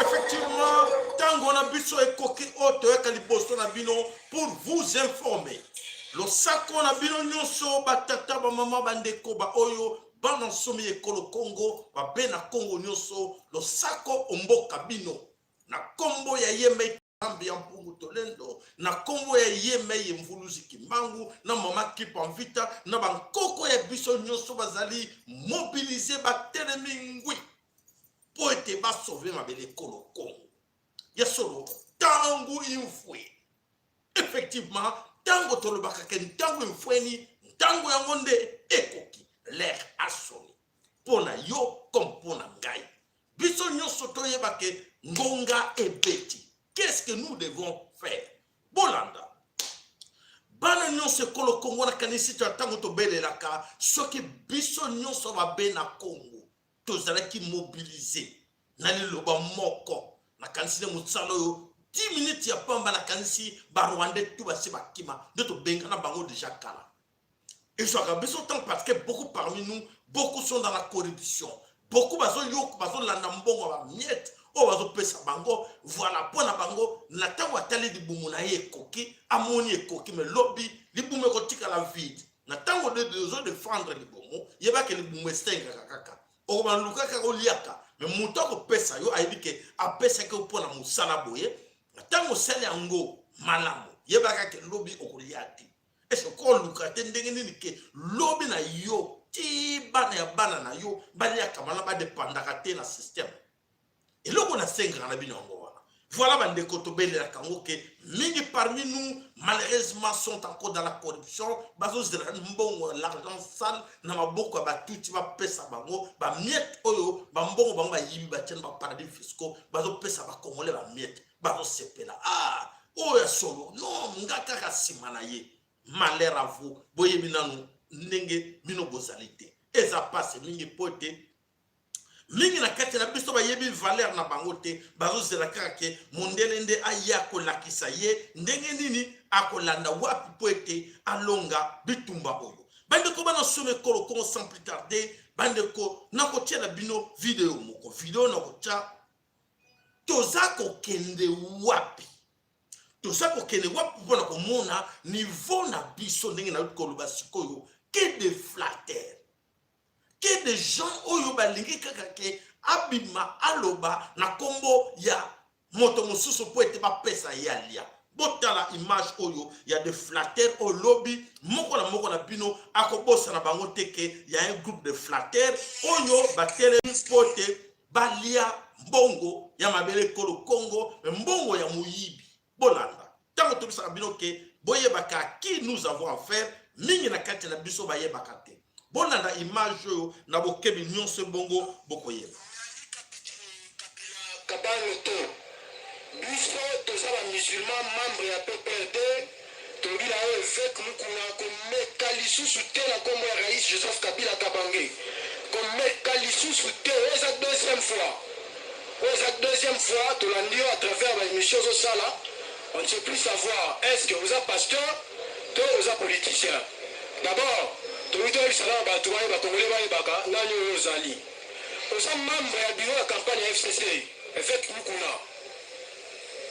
Effectivement, tango na biso ekoki oto eka liboso na bino pour vous informer. Lo sako na bino nyonso batata ba mama bandeko ba oyo bana somi ekolo Congo ba bena Congo nyonso lo sako omboka bino na kombo ya yembe kambi ya mpungu tolendo na kombo ya yembe mvuluzi kimbangu na mama kipamvita na bankoko ya biso nyonso bazali mobiliser ba telemingwi pour ete ba sauver mabele ekolo Congo. Yesolo tango infwe. Effectivement, tango tolobaka ke tango infweni, tango ya monde ekoki l'air asoni. Pona yo comme pona ngai. Biso nyonso toyeba ke ngonga ebeti. Qu'est-ce que nous devons faire? Bolanda. Bana nyonso ekolo Congo na kanisi to tango to belelaka soki biso nyonso ba bena Congo. Tozalaki mobiliser na liloba moko. Na kanisi mutsalo yo 10 minutes ya pamba na kanisi ba Rwandais tout basi bakima de to benga na bango déjà kala. Et je regarde ce temps parce que beaucoup parmi nous, beaucoup sont dans la corruption. Beaucoup bazo yok bazo landa mbongo ba miette o bazo pesa bango voilà pona bango na tango atali di bumu na ye koki amoni ekoki mais lobby li bumu ko tika la vide. Na tango de défendre li bumu yeba ke li bumu estenga kaka. O ba lukaka ko liaka mais mutoko pesa yo aibi ke apesa ke pona musala boye na tango sele yango malamu yeba ke lobby okuliati. Est-ce qu'on luka ndenge nini ke lobby na yo ti bana ya bana na yo baliaka mana ba dépendaka te na système. Et loko na senga na bino ngo wana. Voilà bandeko to belela kango ke mingi parmi nous malheureusement sont encore dans la corruption, bazo zera mbongo l'argent sale na maboko ba tuti ba pesa bango ba miette oyo ba mbongo bango ba yibi ba tena ba paradis fiscaux bazo pesa ba kongole ba miette bazo sepela oya solo non ngaka ka simana ye malheur à vous boye binanu ndenge bino bozalité eza passe mingi pote mingi na kati na biso ba yebi valeur na bango te bazo zela kaka ke mondele nde aya ko lakisa ye ndenge nini akolanda wapi poete alonga bitumba oyo bande ko bana some kolo ko sans plus tarder bande ko na ko tia na bino video moko video na ko tia tozako kende wapi tozako kende wapi pona ko mona niveau na biso ndenge na ko luba sikoyo que de flatteur que des gens oyo balingi kaka ke abima aloba na kombo ya moto mosusu po ete ba pesa yalia botala image oyo ya de flatteurs au lobby moko na bino akobosa na bango teke ya un groupe de flatteurs oyo batele pote balia mbongo ya mabele kolo Congo mbongo ya muyibi bolanda tango to bisa bino ke boyebaka qui nous avons affaire mingi na kati na biso bayebaka te bolanda image oyo na bokebi nyonso bongo bokoyeba kabano to biso tozala musulman membre ya PPRD tobila oyo évêque mukuna komeka lisusu te na kombo ya rais Joseph Kabila Kabange komeka lisusu te oza deuxième fois tolandi yo à travers l'émission Zosala on ne sait plus savoir est-ce que vous êtes pasteur ou vous êtes politicien. D'abord tobito bisala bato baye bakongole baye baka nani oyo ozali oza membre ya bureau ya campagne ya FCC évêque mukuna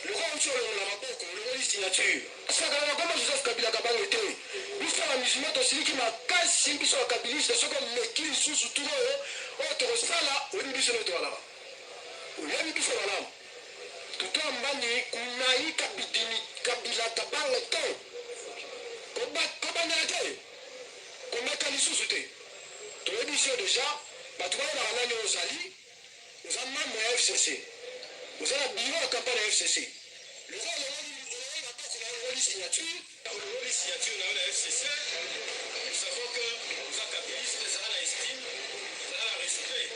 le grand sur la maboko le signature saka na kombo Joseph Kabila Kabange te biso la musulman tosiliki makasi biso ya kabiliste soko meki lisusu tu oyo tokosala oyebi biso neto wala oyebi biso malamu tuto mbani kunayi Kabila Kabange te kobandela te komeka lisusu te toyebi so déjà bato bayebaka nani ozali oza membre ya FCC oza na biro ya campagne ya FCC olongoli signature na yo na FCC nous savons que oza kabiliste ezala na estime ezala na respect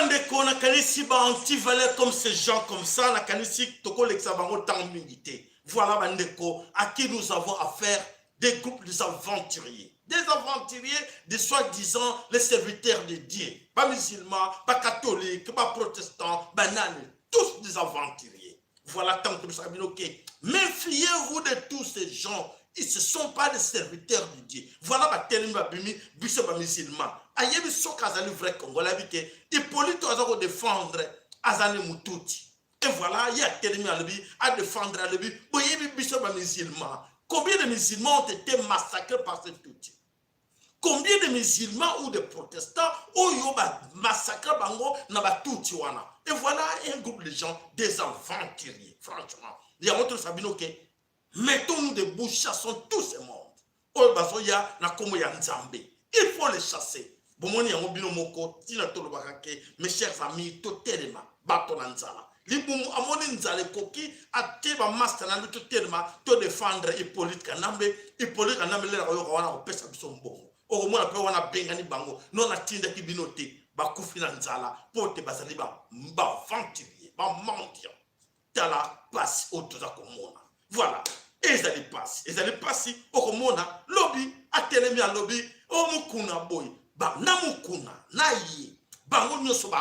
bandeko na kanisi ba anti-valeur comme ces gens comme ça na kanisi toko l'exabango tant milité. Voilà bandeko à qui nous avons affaire, des groupes des aventuriers. Des aventuriers, des soi-disant les serviteurs de Dieu. Pas musulmans, pas catholiques, pas protestants, bananes, tous des aventuriers. Voilà tant que nous savons, ok. Méfiez-vous de tous ces gens. Ils ne sont pas des serviteurs de Dieu. Voilà ma telle bimi, biso ba musulman. Ayebi sok azali vrai Congolais bike. Hippolyte azako défendre azali mututi. Et voilà, il y a tellement à défendre à lui. Boyebi biso ba musulman. Combien de musulmans ont été massacrés par cet outil? Combien de musulmans ou de protestants ont massacré bango na batuti wana? Et voilà un groupe de gens, des aventuriers, franchement. Il y a autre sabino que mettons-nous debout, chassons tous ces mondes. Oyo bazoya na komo ya Nzambe. Il faut les chasser. Bomoni yango bino moko tina tolo bakake, mes chers amis, to telema bato na nzala. Libumu amoni nzale koki ate ba master na to telema to défendre Hippolyte Kanambe le rayo wana ko pesa biso mbongo. Oko mona pe wana bengani bango non atinda ki binote ba kufi na nzala pote bazali ba aventurier, ba mendiant. Tala passe autoza komona. Voilà. Ezali passe okomona lobby atelemi a lobby o mukuna boy ba na mukuna na ye bango nyoso ba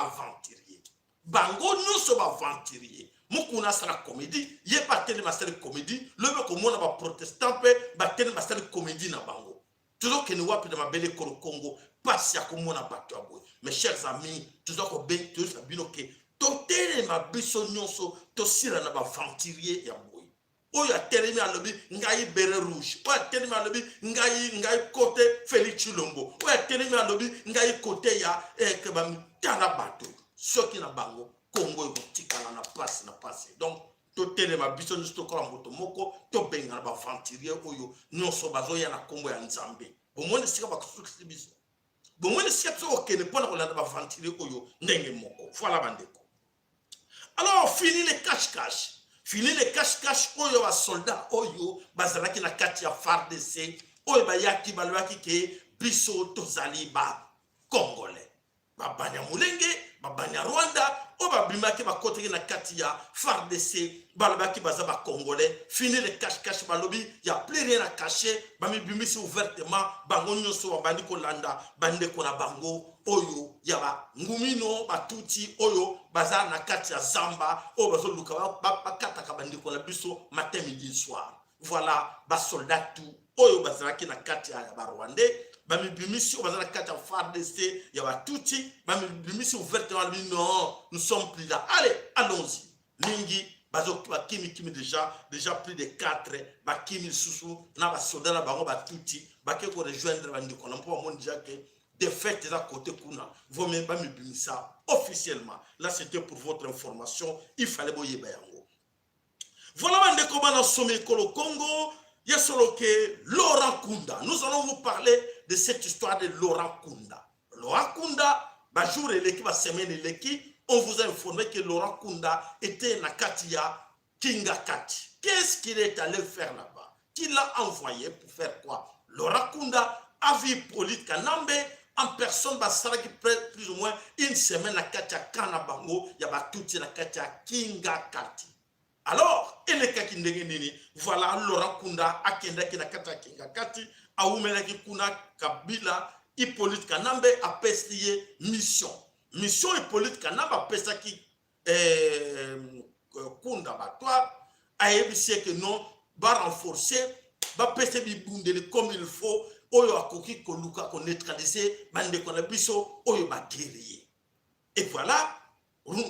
aventurier mukuna sala comédie ye pa telema sala comédie lobby komona ba protestant pe ba telema sala comédie na bango toujours que nous wapi de mabele Congo passe ya komona bato boy. Mes chers amis toujours ko ben tous sabino ke to telema biso nyoso to sila na ba aventurier ya boy. Oyo atelemi alobi ngai bere rouge. Oyo atelemi alobi ngai côté Félix Chilombo. Oyo atelemi alobi ngai côté ya keba mitana bato. Soki na bango Congo ekotikala na passe. Donc to telema biso nsto kola moto moko to benga na ba aventurier oyo nyonso bazoya na kombo ya Nzambe. Bomone sika ba kusukisi biso. Bomone sika to okene pona ko la ba aventurier oyo ndenge moko. Voilà bandeko. Alors fini les cache-cache. Fini les cache-cache oyo ba soldat oyo bazalaki na kati ya FARDC oyo bayaki balwaki ke biso tozali ba Congolais babanya mulenge babanya Rwanda oyo babimaki bakoteki na kati ya FARDC balobaki baza ba Congolais. Fini les cache-cache balobi ya plus rien à cacher bamibimisi ouvertement bango nyonso babandi kolanda bande ko na bango oyo ya ba ngumino batuti oyo baza na kati ya zamba oyo bazo luka bakata kabandi ko na biso matin midi soir. Voilà ba soldat tout oyo bazalaki na kati ya ba Rwandais bamibimisi oyo baza na kati ya FARDC ya batuti bamibimisi ouvertement non nous sommes plus là. Allez, allons-y. Mingi bazo bakimi déjà plus de 4 bakimi susu na ba soldat na bango batuti bake ko rejoindre bandi ko na mpo mon déjà que des faits à côté kuna vous même pas me ça officiellement. Là c'était pour votre information, il fallait boyer bayango. Voilà bande ko bana sommet kolo Congo, ya solo que Laurent Kunda. Nous allons vous parler de cette histoire de Laurent Kunda. Laurent Kunda ba jour et l'équipe va semaine l'équipe, on vous a informé que Laurent Kunda était na Katia Kinga Kati. Qu'est-ce qu'il est allé faire là-bas? Qui l'a envoyé pour faire quoi? Laurent Kunda a vu Hippolyte Kanambe en personne basara qui prête plus ou moins une semaine à Katia Kanabango, ya batuti na Katia Kinga Kati. Alors, voilà Laurent Kunda akenda ki na Katia Kinga Kati, a umela ki kuna Kabila Hippolyte Kanambe a pesé mission. Mission Hippolyte Kanambe a pesé ki Kunda batwa a évité que non va renforcer va pesé bibundele comme il faut. Oyo akoki koluka ko neutraliser bande ko na biso oyo ba guerrier. Et voilà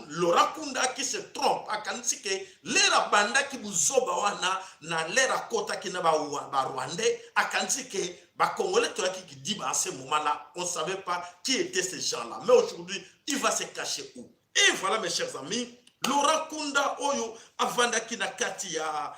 Laurent Kunda qui se trompe akanisi ke lera banda ki buzoba wana na lera kota ki na ba Rwandais akanisi ke ba Congolais qui dit à ce moment-là on savait pas qui étaient ces gens-là, mais aujourd'hui il va se cacher où? Et voilà mes chers amis, Laurent Kunda oyo avandaki na kati ya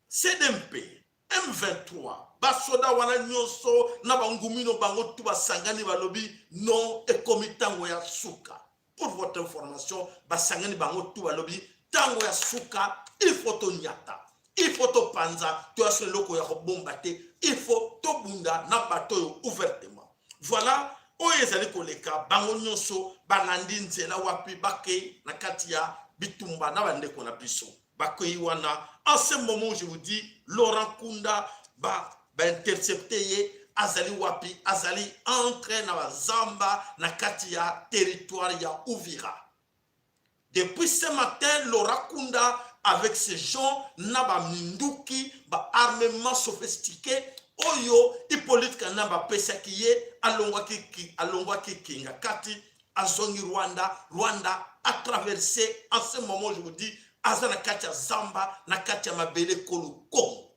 CDMP M23 basoda wana nyonso na bangumino bango tu basangani balobi non ekomi tango ya suka. Pour votre information, basangani bango tu balobi tango ya suka, il faut to nyata, il faut to panza, to asle loko ya bomba te, il faut to bunda na bato ouvertement. voilà oyo ezali koleka bango nyonso balandi nzela wapi bakei na kati ya bitumba na bandeko na biso bakei wana. En ce moment je vous dis Laurent Kunda ba intercepté ye azali wapi azali entre na bazamba na kati ya territoire ya Uvira. Depuis ce matin Laurent Kunda avec ces gens na ba minduki ba armement sophistiqué oyo Hippolyte Kanamba pesaki ye alongwa ki kinga kati azongi Rwanda a traversé. En ce moment je vous dis azana kati ya zamba na kati ya mabele kolo Congo.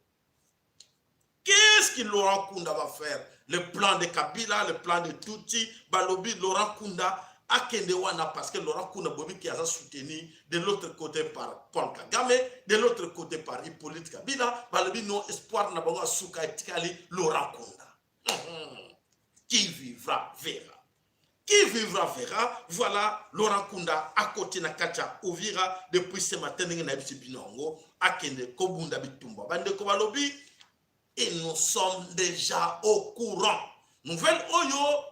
Qu'est-ce que Laurent Kunda va faire? Le plan de Kabila, le plan de Tutsi, balobi Laurent Kunda akende wana parce que Laurent Kunda bobi qui a soutenu de l'autre côté par Paul Kagame, de l'autre côté par Hippolyte Kabila, balobi non espoir na bango suka etikali Laurent Kunda. Qui vivra verra. Qui vivra verra. Voilà Laurent Kunda à côté na kacha Uvira depuis ce matin na bisi binongo akende kobunda bitumba bande ko balobi. Et nous sommes déjà au courant. Nouvelle Oyo,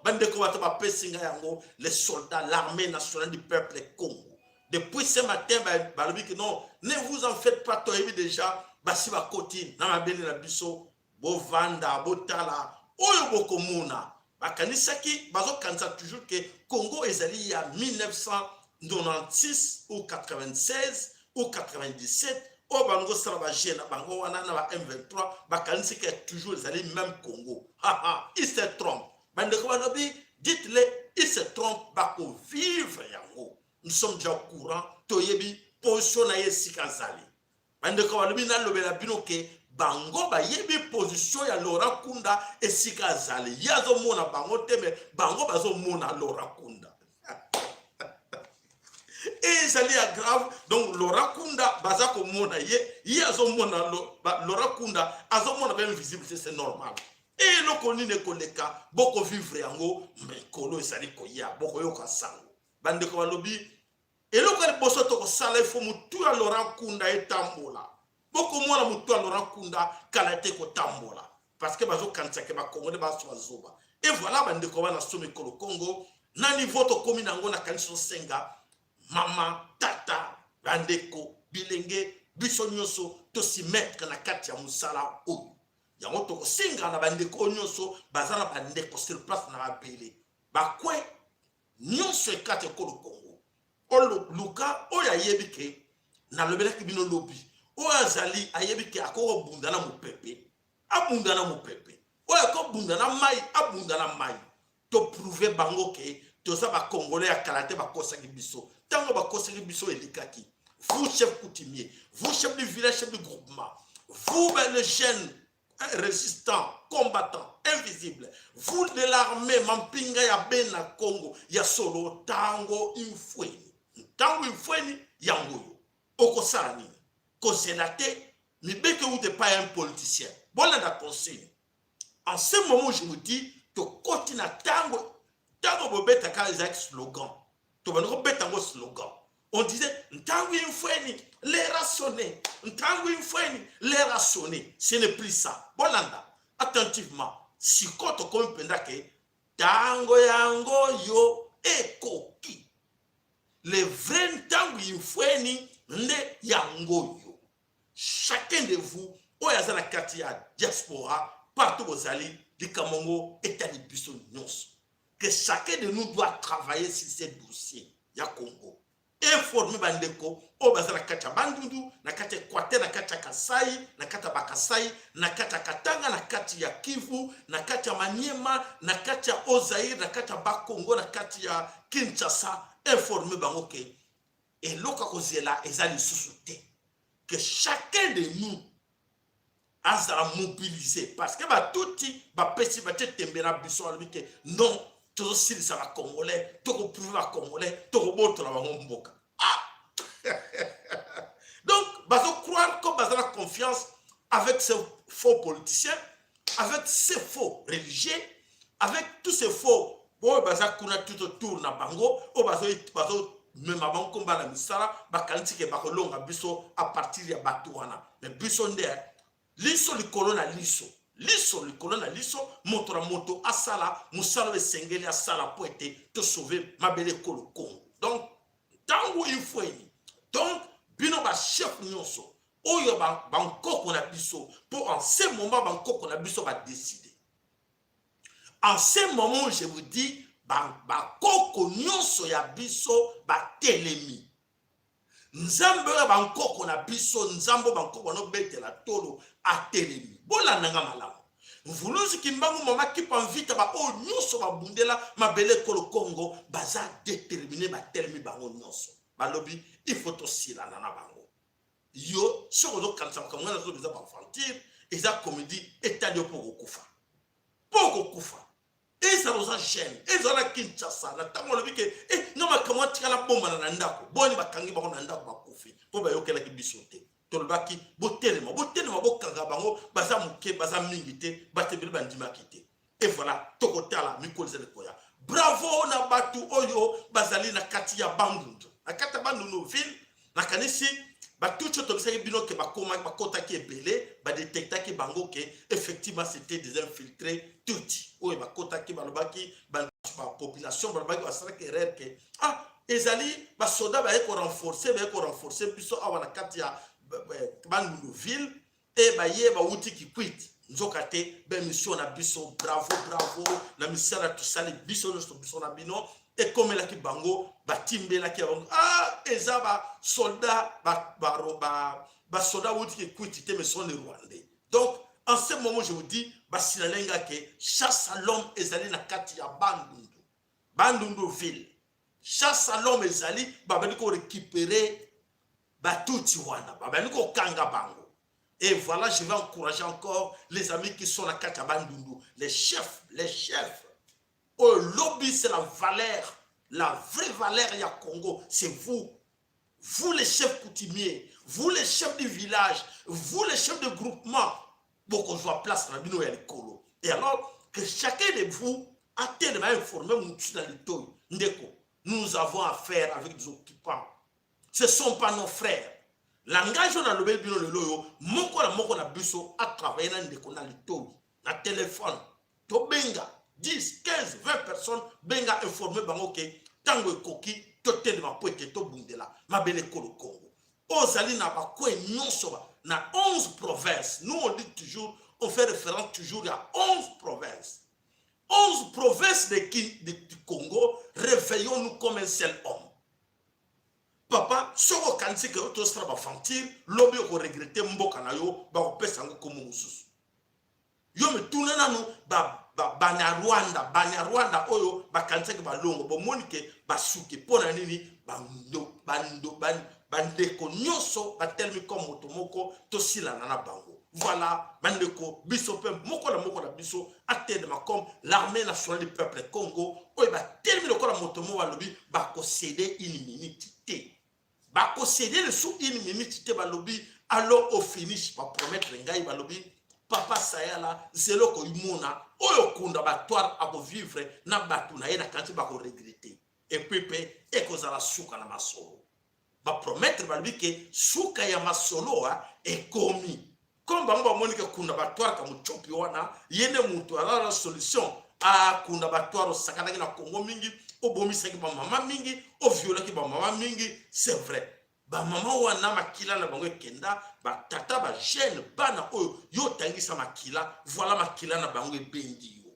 les soldats, l'armée nationale du peuple Congo. Depuis ce matin, non, ne vous en faites pas, toi déjà, Basiba Koti, Namabeli Nabiso, Bovanda, Botala, Oyo Bokomuna. Bakanisaki, Bazo Kansa toujours que Congo est allé il y a 1996 ou 96 ou 97. O bango sala jena bango wana na M23 bakanisi que toujours les alliés même Congo. Il se trompe. Bandeko banobi dites-le, il se trompe bako vivre yango. Nous sommes déjà au courant toyebi position na yesika zali. Bandeko banobi na lobela binoke bango ba yebi position ya Laurent Kunda esika zali. Yazo mona bango teme bango bazo mona Laurent Kunda. Et ça est grave. Donc Laurent Kunda bazako mona ye azo mona Laurent Kunda azo mona même visibilité, c'est normal. Et le koni ne koleka boko vivre yango mais kolo esali koya boko yoka sango bande ko balobi et le koni boso to ko sala ifo mutu ya Laurent Kunda etambola boko mona mutu ya Laurent Kunda kala te ko tambola parce que bazo kanisa ke ba Congo ne ba zoba. Et voilà bande ko bana somi kolo Congo na niveau to komi nango na kanisa senga mama, tata, bandeko, bilenge, biso nyonso, to si mettre na kati ya musala oyo. Yango to singa na bandeko nyonso, bazana bandeko sur place na mabele. Bakwe, nyonso ekate ko Congo. Olo luka, oya yebike, na lobelaki bino lobi. Oya zali, ayebike ako bundana mu pepe. Abundana mu pepe. Oya ko bundana mai, abundana mai. To prouver bango ke, to sa ba Congolais ya kalate ba kosaki biso. Tango ba kosaki biso elikaki. Vous chef coutumier, vous chef du village, chef du groupement, vous les jeunes résistants, combattants, invisibles, vous de l'armée Mampinga ya Bena Congo, ya solo tango infweni. Tango infweni yangoyo. Okosala nini? Kozelate, mais bien que vous n'êtes pas un politicien. Voilà la consigne. En ce moment, je vous dis, to kotina tango bobeta ka les slogan. To bango beta ngo slogan. On disait ntango infweni les rationner, ntango infweni les rationner. Ce n'est plus ça. Bolanda, attentivement. Si koto comme pendake tango yango yo ekoki. Les vrais ntango infweni ne yango yo. Chacun de vous, oyazana katia diaspora partout aux alliés du Kamongo et à l'Ibiso Nyons. Que chacun de nous doit travailler sur ces dossiers. Ya Congo. Informer Bandeko, au bazar Kacha Bandundu, na Kacha Kwate, na Kacha Kasai, na Kacha Bakasai, na Kacha Katanga, na Kacha Kivu, na Kacha Maniema, na Kacha Ozaïr, na Kacha Bakongo, na Kacha Kinshasa. Informer Bangoke. Et l'autre cause là, ils allaient sous-souter. Que chacun de nous a mobilisé. Parce que tout va péter, va tembera biso lui que non, tout aussi ça va congolais, tout prouver va congolais, tout botre va mboka. Ah! Donc, bazo croire que bazo la confiance avec ces faux politiciens, avec ces faux religieux, avec tous ces faux bon bazo kuna tout autour na bango, o bazo même avant combat la misala, bakanti ke bakolonga biso à partir ya batuana. Mais biso ndé liso likolo na liso liso likolo na liso moto na moto asala musala esengeli asala po ete to sauver mabele ekolo Congo. Donc tango il faut donc bino ba chef nyonso oyo ba nkoko na biso pour en ce moment ba nkoko na biso ba décider. En ce moment je vous dis ba koko nyonso ya biso ba telemi. Nzambe ya ba nkoko na biso nzambo ba nkoko no betela tolo a telemi. Bola nanga malamu. Mvuluzi kimbangu mama kipa mvita ba o nyonso ba bundela mabele kolo Congo baza déterminé ba telemi bango nyonso. Balobi il faut to sila na bango. Yo soko do kansa ko ngana zo biza ba fantir eza comédie étalio pour kufa. Pour kufa. Et ça nous enchaîne. Et ça la Kinshasa na tango lobi ke no makamwa tikala bomba na ndako. Boni bakangi bango na ndako ba kufi. Po ba yokela ki bisote. Tolbaki botelema bokanga bango baza muke baza mingite batebele bandima kite. Et voilà tokotala mikolze lekoya. Bravo na batu oyo bazali na kati ya Bandundu. Na kati ya Bandundu ville na kanisi batucho tobisaki bino ke bakoma bakota ki ebele ba détecta ki bango ke effectivement c'était des infiltrés tuti. Oyo bakota ki balobaki ba population balobaki basala ke erreur ke ezali ba soda ba eko renforcer biso awa na kati ya Bandundu ville et ba ye ba wuti ki quit nzoka te be mission na biso bravo na mission na tusali biso na bino et comme la ki bango batimbe la ki bango eza ba soldat ba soldat wuti ki quit te mais sont les Rwandais. Donc en ce moment je vous dis basilalenga ke chasse à l'homme ezali na kati ya Bandundu ville. Chasse à l'homme ezali babali ko récupérer Batuti wana, babaniko kanga bango. Et voilà, je vais encourager encore les amis qui sont à Bandundu, les chefs. Oh, lobby, c'est la valeur, la vraie valeur ya Congo, c'est vous. Vous les chefs coutumiers, vous les chefs du village, vous les chefs de groupement, pour qu'on soit place dans bino ya l'écolo. Et alors, que chacun de vous a tellement informé nous avons affaire avec des occupants. Ce ne sont pas nos frères. L'engagement dans le bino le loyo, moko na biso a travaillé dans ndeko na litoyi, na téléphone. To benga 10, 15, 20 personnes benga informé bango ke tango ekoki to telema po ete to bundela mabele kolo Congo. Ozali na ba ko nyonso ba na 11 provinces. Nous on dit toujours, on fait référence toujours à 11 provinces. 11 provinces du Congo, réveillons-nous comme un seul homme. Papa, soko kanisi ke to stra ba fantir, lobi ko regretter mboka na yo ba ko pesa ngo komo mususu. Yo me tunana no banya Rwanda oyo ba kanisi ke ba longo bo monike ba suki pona nini bandeko nyonso ba telmi comme motomoko to sila na bango. Voilà, bandeko biso pe moko na biso atedema comme l'armée nationale du peuple Congo oyo ba telmi ko na motomo wa lobi ba ko céder une minute te. Ba concéder le sous une minute te balobi alors au finish pa promettre ngai balobi papa sayala zelo ko imona oyo kunda batwar ako vivre na batu na ye na kanti ba ko regretter et puis e ko za la suka na masolo ba promettre balobi ke suka ya masolo e komi comme bango monique kunda batwar ka muchopi wana yende mutu ala la solution a kunda batwar sakana na Congo mingi o bomisa ki ba mama mingi o viola ki ba mama mingi c'est vrai ba mama wana makila na bango kenda ba tata ba jeune bana oyo yo tangisa makila voilà makila na bango bendi yo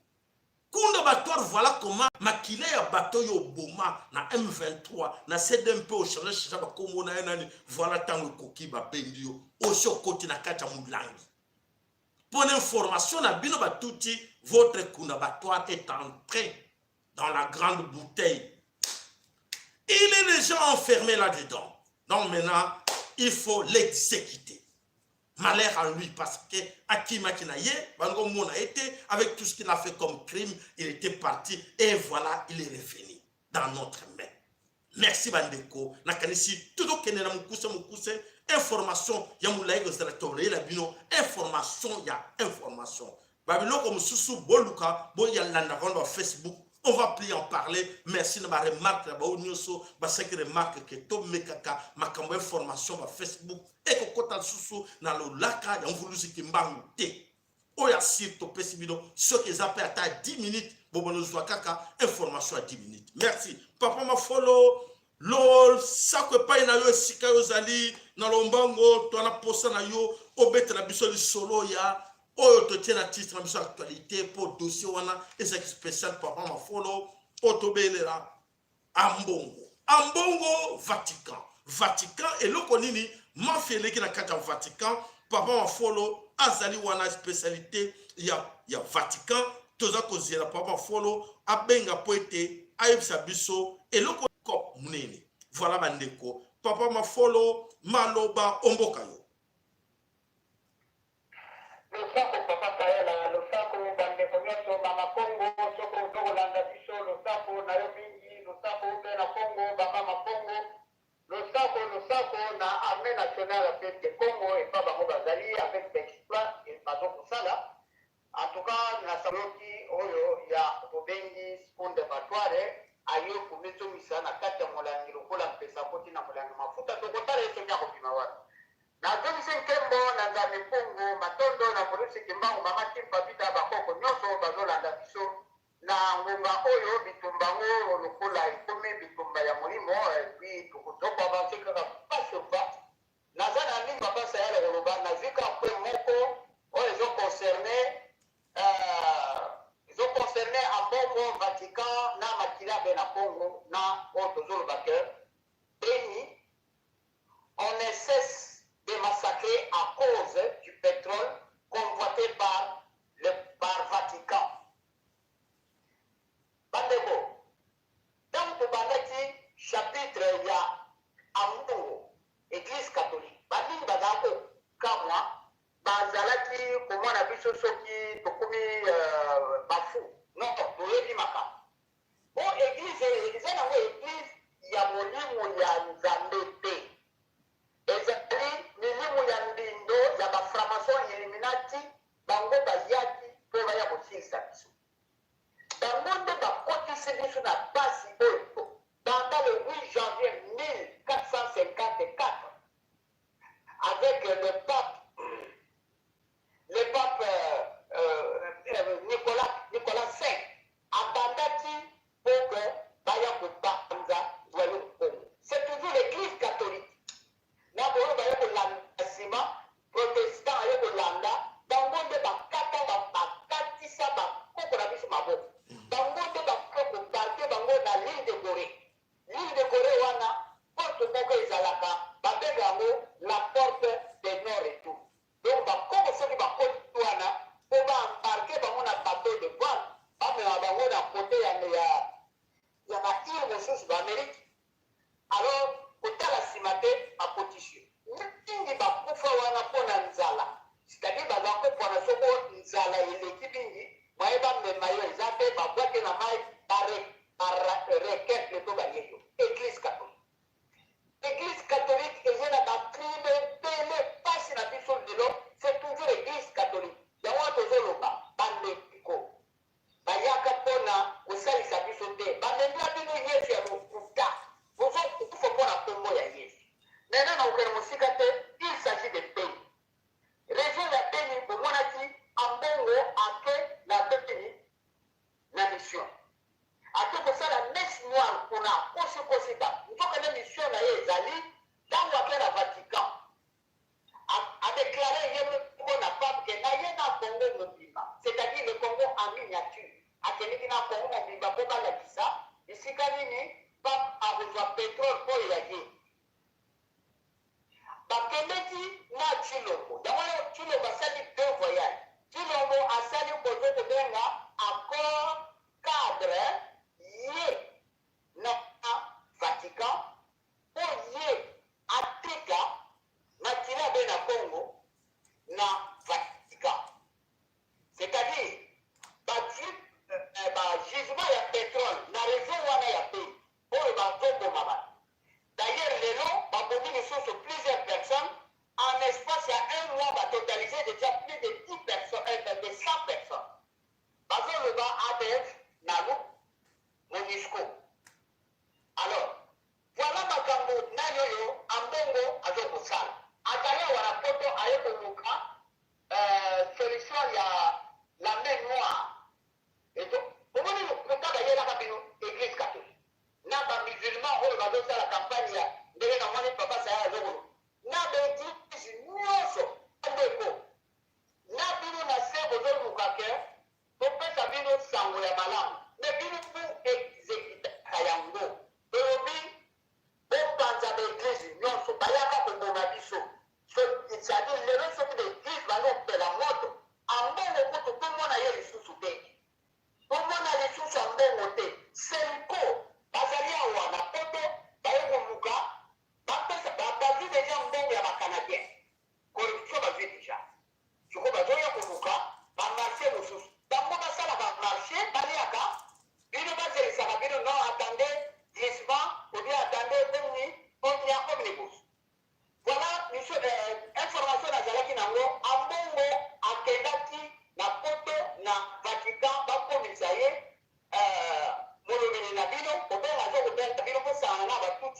kunda batwar voilà comment makila ya bato yo boma na M23 na CDMP au charge ba Congo na nani voilà tango koki ba bendi yo o sokoti na kata mulangi. Pour l'information na bino batuti votre kunda batwar est entré dans la grande bouteille. Il est déjà enfermé là-dedans. Donc maintenant, il faut l'exécuter. Malheur à lui parce que Akima Kinaye, Bango Mona était, avec tout ce qu'il a fait comme crime, il était parti et voilà, il est revenu dans notre main. Merci Bandeko. Nakanisi, tout ce qui est dans Mukuse, information, Yamoulaï, information, il y a information. Babylon comme Soussou Boluka, Boyalanda, Facebook. On va plus en parler. Merci de ma remarque. Je remarque que tout mes caca, ma information sur Facebook et que quand on sous dans le lac, on voulu se kimbangu. oya sir topesi bino soki eza mpe ata 10 minutes bobonozwa kaka information ya 10 minutes. Merci papa mafolo lo sako epai na yo esika yo ozali na lombango twana posa na yo obetela biso lisolo ya oyo totie na titre na biso actualité mpo dossier wana ezalaki spécial papa mafolo oyo tobelela ambongo Vatican eloko nini mafia eleki na kati ya Vatican papa mafolo azali wana spécialité ya Vatican toza kozela papa mafolo abenga po ete ayebisa biso eloko kop munene. Voilà bandeko papa mafolo maloba omboka yo. Losako papa Kaela, losako bandeko nyonso mama Kongo, soko tozolanda biso losako na yo mingi, losako mpe na Kongo, bamama Kongo, losako na armée nationale ya pete Congo epa bango bazali avec exploit bazo kosala. En tout cas, na saloki oyo ya bobengi sponde batoire ayo kumitumisa na kati ya molangi lokola mpesa poti na molangi mafuta tokotala eso nya kopima wana. Na zomisi nkembo na nzambe mpungu matondo na polisi kimbangu mama timpa bita bakoko nyonso bazolanda biso na ngonga oyo bitumbango lokola ikome bitumba ya molimo puis tukuzoko avanse kaka pasi opa naza na mingi mapasa yale koloba nazika kwe moko oyo ezoconcerne ambongo Vatican na makila be na Congo na oyo tozoloba ke Beni on ne cesse de massacrer à cause du pétrole convoité par Vatican. Bandeko, dans le bandati chapitre il y a Ambongo, Église catholique. Banding badako kamwa bazalaki komona biso soki tokomi bafu. Non, toyebi maka. Bon église, eza nango église ya molimo ya Nzambe te. Ezali milimu ya mbindo ya baframason Illuminati bango bayaki mpo baya kosilisa biso. Bango nde bakotisi biso na basi oyo pendant le 8 janvier 1454 avec le pape Nicolas V abandaki pour que baya kobanza royaume Congo. C'est toujours l'église catholique. Na boyo bayo kolanda nsima protestant ayo kolanda bango nde bakatisa bakoko na biso maboko bango nde bakobarke bango na l'île de Gorée wana porte moko ezalaka babenga yango la porte de nord et tout donc bakoko soki bakoti wana mpo baembarke bango na bateau de voile bamema bango na kote ya na île mosusu baamérique alors kotala nsima te bakotisio mingi bakufa wana mpo na nzala c'est-à-dire baza kopona soko nzala eleki mingi mwaye bamema yo eza te babwake na mai barequête to bayeyo église catholique eza na bacrime ebele pasi na biso lelo c'est toujours église catholique yango wana tozoloba bandeko bayaka mpona kosalisa biso te bamemela bino yesu ya lokuta bozokufa mpona nkombo ya yesu maintenant na okende mosika te il s'agit de Beni région ya Beni bomonaki ambongo ake na Beni na mission ake kosala messe noire kuna kosikosika nzokende mission na ye ezali ntango ake na Vatican adeklare ye moko na pape ke na ye na Congo mobimba c'est-à-dire le Congo en miniature akendeki na Congo mobimba mpo balakisa esika nini pape akozwa pétrole oyo ya ye bakendeki na Tshilombo yango Tshilombo asali 2 voyage Tshilombo asali kozo kobenga accord cadre ye na Vatican po ye atika makila be na Congo na Vatican c'est-à-dire gisement ya pétrole na région wana ya pays oyo bazoboma bato d'ailleurs lelo babomi lisusu plusieurs personnes en espace ya 1 mois batotalisé déjà plus de 10 personnes de 100 personnes bazoloba ADF nalu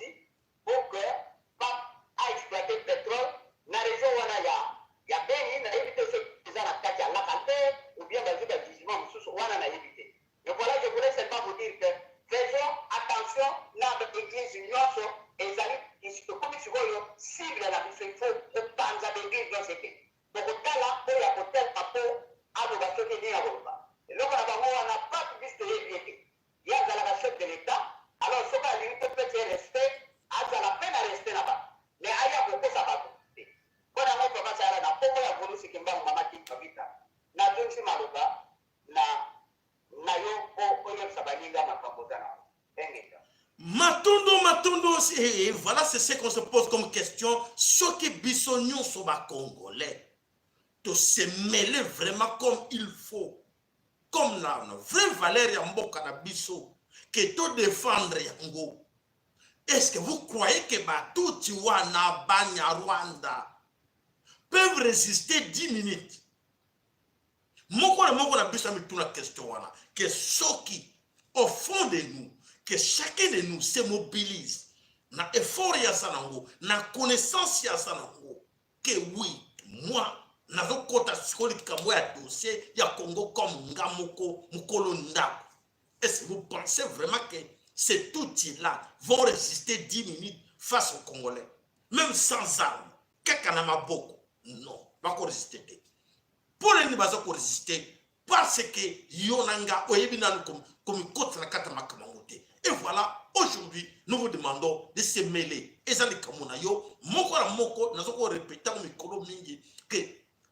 outils pour que PAP a exploité le pétrole dans la région où il y a Béni, on a évité ceux qui sont à la Canté, ou bien dans le jugement, on a évité. Mais voilà, je voulais seulement vous dire que faisons attention dans l'église union et les amis, comme ils sont cible la mission, il faut prendre l'église dans ce pays. Donc, là, pour la hôtel, à l'innovation qui est à Europa. Et donc, on n'a pas de visibilité. Il y a la chef de l'État, alors ce qu'on a dit, peut-être respect, à la peine à rester là-bas. Mais il y a beaucoup ça va. Quand on a commencé à la peine, on a voulu ce qui m'a dit que na jonsi maluka na yo oyem sabaninga mapambozana engeka Matondo, et voilà, c'est ce qu'on se pose comme question. Ce qui bisognon sur les Congolais, de se mêler vraiment comme il faut, comme la vraie valeur yambo kanabiso, que to défendre yango. Est-ce que vous croyez que tout Tiwana, Banya, Rwanda peuvent résister 10 minutes? Moko na biso mi tuna question wana que ceux qui au fond de nous, que chacun de nous se mobilise na effort ya sanango, na connaissance ya sanango, que oui, moi nazo kota sikoli kambo ya dossier ya Congo comme ngamoko mukolo ndako. Est-ce que vous pensez vraiment que ces outils-là vont résister 10 minutes face aux Congolais, même sans armes? Kakanama boko, non, pas résister. Pour les Nibazo pour résister, parce que Yonanga, Oyebina, comme côte la carte Makamangote. Et voilà, aujourd'hui, nous vous demandons de se mêler. Et ça, les Kamunayo, Moko la Moko, nous avons répété au micro mingi que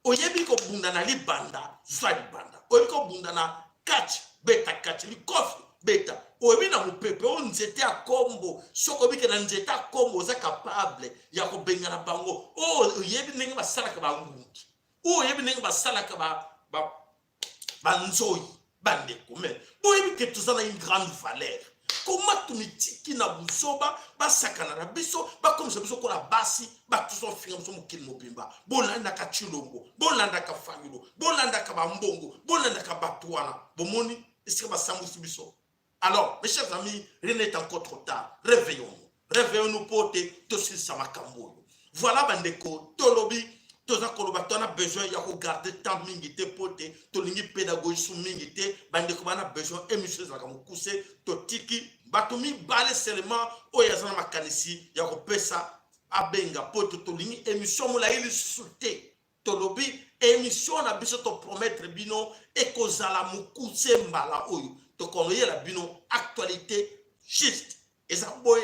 Oyebiko Bundana li banda, Zwadi banda. Oyebiko Bundana catch, beta catch, li coffre, beta. Oyebina mu pepe, on était à combo, Sokobike na nzete à combo, za capable, Yako Bengana Bango. Oh, Oyebina ba salaka ba ngungi. Ou yebi nengi basalaka ba nzoi bandeko mais oyebi que tout ça a une grande valeur. Comment tu mitiki na busoba basakana na biso ba comme ça biso ko la basi ba tout ça finga biso mukili mobimba bolanda ka chilombo bolanda ka familo bolanda ka bambongo bolanda ka batwana bomoni est-ce que ba sambusi biso? Alors mes chers amis, rien n'est encore trop tard. Réveillons-nous pour te sur makambo. Voilà bandeko tolobi. On a besoin de garder temps mingité pour te lingi pédagogie sous mingité bandeko bana besoin émission za kamukuse to tiki batomi bale seulement oyazana makanisi ya ko pesa abenga pour to lingi émission mula ili souté to lobi émission na biso to promettre bino e kozala mukuse mbala oyo to konoye la bino actualité juste ezaboy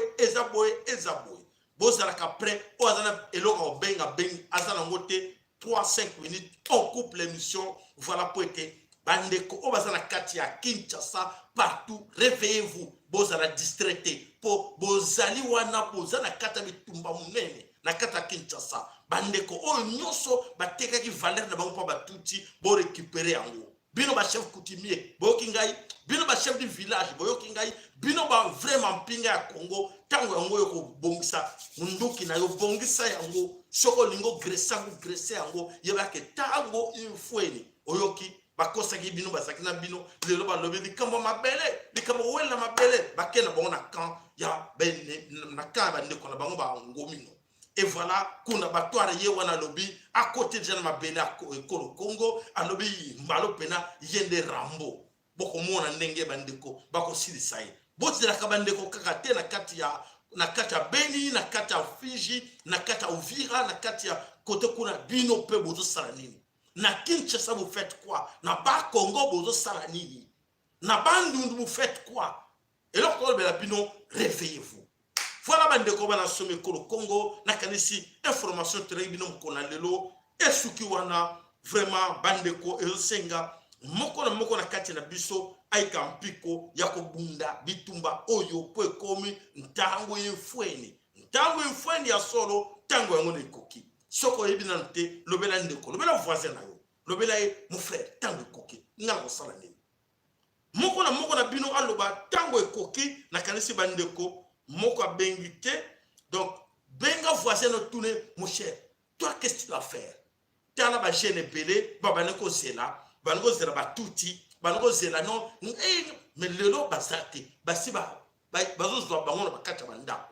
Bozala après, Ozana Elora Benga Azana Mote, 3-5 minutes, on coupe l'émission. Voilà pour être Bandeko, Obazana Katia, Kinshasa, partout. Réveillez-vous, Bozala distraité. Pour Bozali Wana, Bozana Katami Tumba Munene, Nakata Kinshasa. Bandeko, oh, Nyoso, Bateka qui valeur de Bango Batuti, pour récupérer en haut. Bino ba chef coutumier, Bokingai, bino ba chef du village, Boyokingai, bino ba vraiment pinga ya Congo, tango yango yoko bongisa, munduki na yo bongisa yango, soko lingo gressa yango, yebake tango infweni, oyoki, bakosa ki bino basaki na bino, lelo ba lobi likambo mabele, likambo wela mabele, bakena bango na kan, ya bene, na kan ba ndeko na bango ba ngomino. Et voilà, kuna batware ye wana lobi à côté de Jean Mabele à Congo, à lobi malo pena yende Rambo. Boko mona ndenge bandeko, bako sili sai. Boti la kabandeko kakate na kati ya Beni, na kati ya Fiji, na kati ya Uvira, na kati ya kote kuna bino pe bozo salanini. Na Kinshasa vous faites quoi? Na ba Congo bozo salanini. Na Bandundu vous faites quoi? Et là, quand la bino, réveillez-vous. Voilà bandeko bana somme Congo na kanisi information très bino mkona lelo esuki wana vraiment bandeko esenga moko na kati na biso aika mpiko ya kobunda bitumba oyo po komi ntango yefweni ya solo tango yango nekoki soko yebina nte lobela ndeko lobela voisin na yo lobela mon frère tango ekoki ngako sala nini moko na bino aloba tango ekoki na kanisi bandeko Moko bengite, donc benga voisin no tourne mon cher. Toi qu'est-ce que tu vas faire? Tu as la gêne belé, babaneko zela, baneko zela batuti, baneko zela non, mais lelo basate, basiba, bazo zwa bango na bakata banda.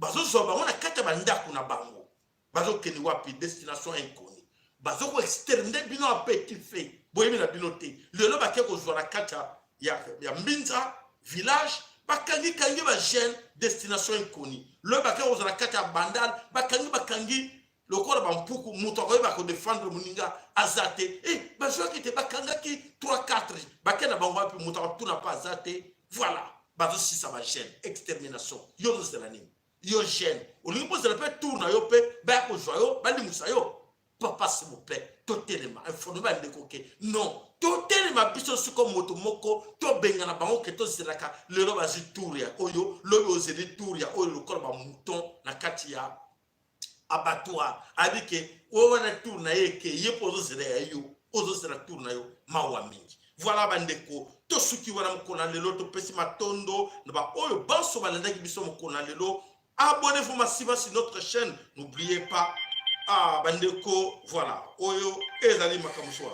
bazozwa bango na kati ya bandako na bango bazokende wapi destination inconnue bazoko externe bino a petit fait boyebi na bino te lelo bake kozwa na kati ya mbinza village bakangi ba jeune destination inconnue lelo bake kozwa na kati ya bandal bakangi lokola bampuku muto akoyeba ko défendre muninga azate bazwaki te bakangaki 3-4 bakena bango wapi muto akotuna pa azate voilà bazosisa ba jeune extermination yo zela nini yo jeune olingi pozela pe tour na yo pe ba kozwa yo balimusa yo papa s'il vous plaît totelema informe ba ndeko ke non totelema biso suko moto moko to benga na bango ke to zelaka lelo bazi tour ya oyo lobi ozeli tour ya oyo lokola ba mouton na kati ya abattoir abike wana tour na yeke yepo zela ya yo ozo zela tour na yo mawa mingi voilà bandeko to suki wana mokona lelo to pesi matondo na ba oyo banso balendaki biso mokona lelo abonnez-vous massivement sur notre chaîne n'oubliez pas bandeko voilà oyo ezali makamuswa